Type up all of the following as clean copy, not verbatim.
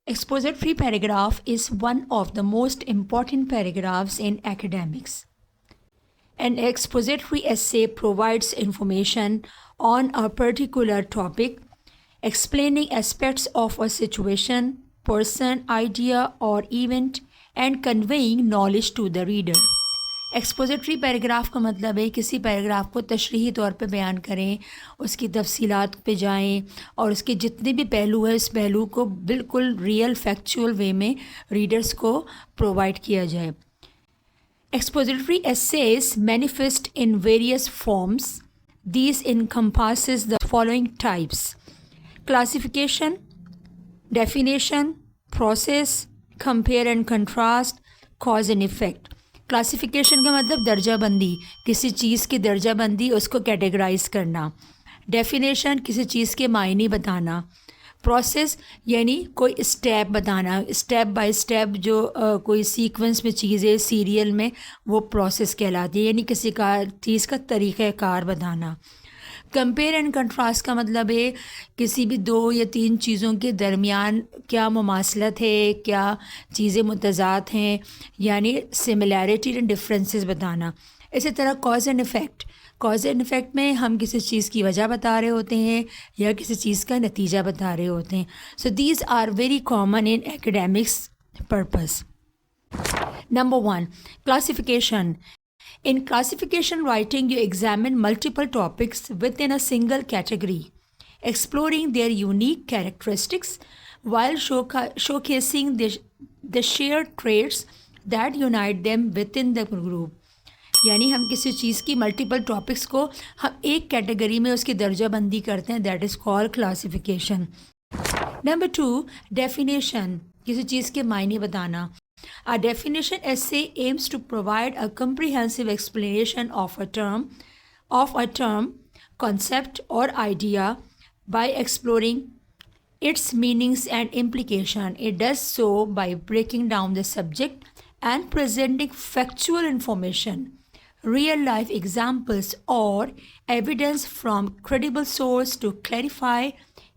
Expository paragraph is one of the most important paragraphs in academics. An expository essay provides information on a particular topic, explaining aspects of a situation, person, idea, or event, and conveying knowledge to the reader. Expository paragraph का मतलब है किसी paragraph को तशरीही तौर पे बयान करें, उसकी तफसीलात पे जाएं और उसके जितने भी पहलू है इस पहलू को बिल्कुल रियल फैक्चुअल वे में रीडर्स को प्रोवाइड किया जाए. Expository essays manifest in various forms. These encompasses the following types: classification, definition, process, compare and contrast, cause and effect. Classification का मतलब दर्जा बंदी, किसी चीज़ की दर्जा बंदी, उसको कैटेगराइज करना. डेफिनेशन, किसी चीज़ के मायने बताना. प्रोसेस यानी कोई स्टेप बताना, स्टेप बाय स्टेप जो कोई सीक्वेंस में चीज़ें सीरियल में, वो प्रोसेस कहलाती है, यानी किसी का चीज़ का तरीक़ाकार बताना. कंपेयर एंड कंट्रास्ट का मतलब है किसी भी दो या तीन चीज़ों के दरमियान क्या मुमासलत है, क्या चीज़ें मुतज़ाद हैं, यानी सिमिलैरिटी एंड डिफरेंसेस बताना. इसी तरह cause and effect. Cause and effect में हम किसी चीज़ की वजह बता रहे होते हैं या किसी चीज़ का नतीजा बता रहे होते हैं. So these are very common in academics purpose. Number 1, classification. In classification writing, you examine multiple topics within a single category, exploring their unique characteristics while showcasing the shared traits that unite them within the group. यानी हम किसी चीज़ की multiple topics को हम एक category में उसकी दर्जाबंदी करते हैं, that is called classification. Number 2, definition. किसी चीज़ के मायने बताना. A definition essay aims to provide a comprehensive explanation of a term, concept, or idea by exploring its meanings and implication. It does so by breaking down the subject and presenting factual information, real-life examples, or evidence from credible source to clarify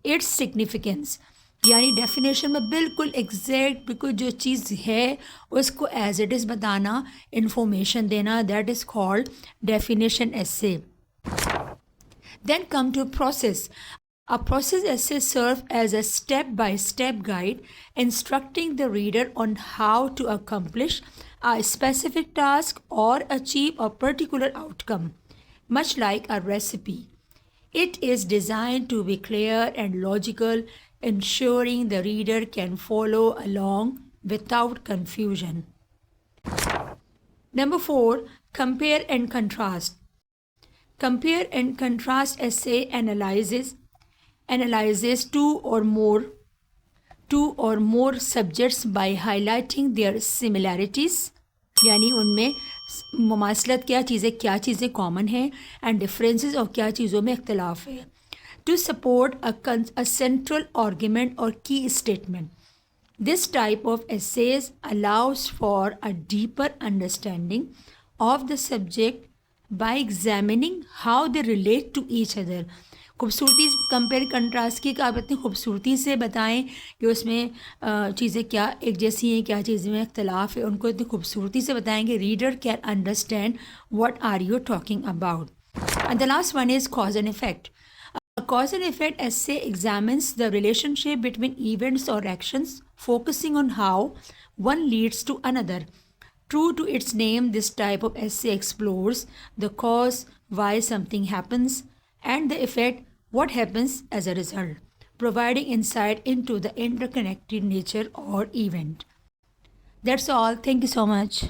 its significance. यानी definition में बिल्कुल exact बिल्कुल जो चीज़ है उसको as it is बताना, information देना, that is called definition essay. Then come to process. A process essay serves as a step-by-step guide instructing the reader on how to accomplish a specific task or achieve a particular outcome, much like a recipe. It is designed to be clear and logical, ensuring the reader can follow along without confusion. Number 4, compare and contrast. Compare and contrast essay analyzes two or more subjects by highlighting their similarities, यानी उनमें मुमासलत क्या चीज़ें common हैं, and differences और क्या चीज़ों में इख्तलाफ है, to support a central argument or key statement. This type of essays allows for a deeper understanding of the subject by examining how they relate to each other. खूबसूरती compare contrast की आप इतनी खूबसूरती से बताएं कि उसमें चीज़ें क्या एक जैसी हैं, क्या चीज़ें में इख्तलाफ है, उनको इतनी खूबसूरती से बताएंगे reader can understand what are you talking about. And the last one is cause and effect. A cause and effect essay examines the relationship between events or actions, focusing on how one leads to another. True to its name, this type of essay explores the cause, why something happens, and the effect, what happens as a result, providing insight into the interconnected nature or event. That's all. Thank you so much.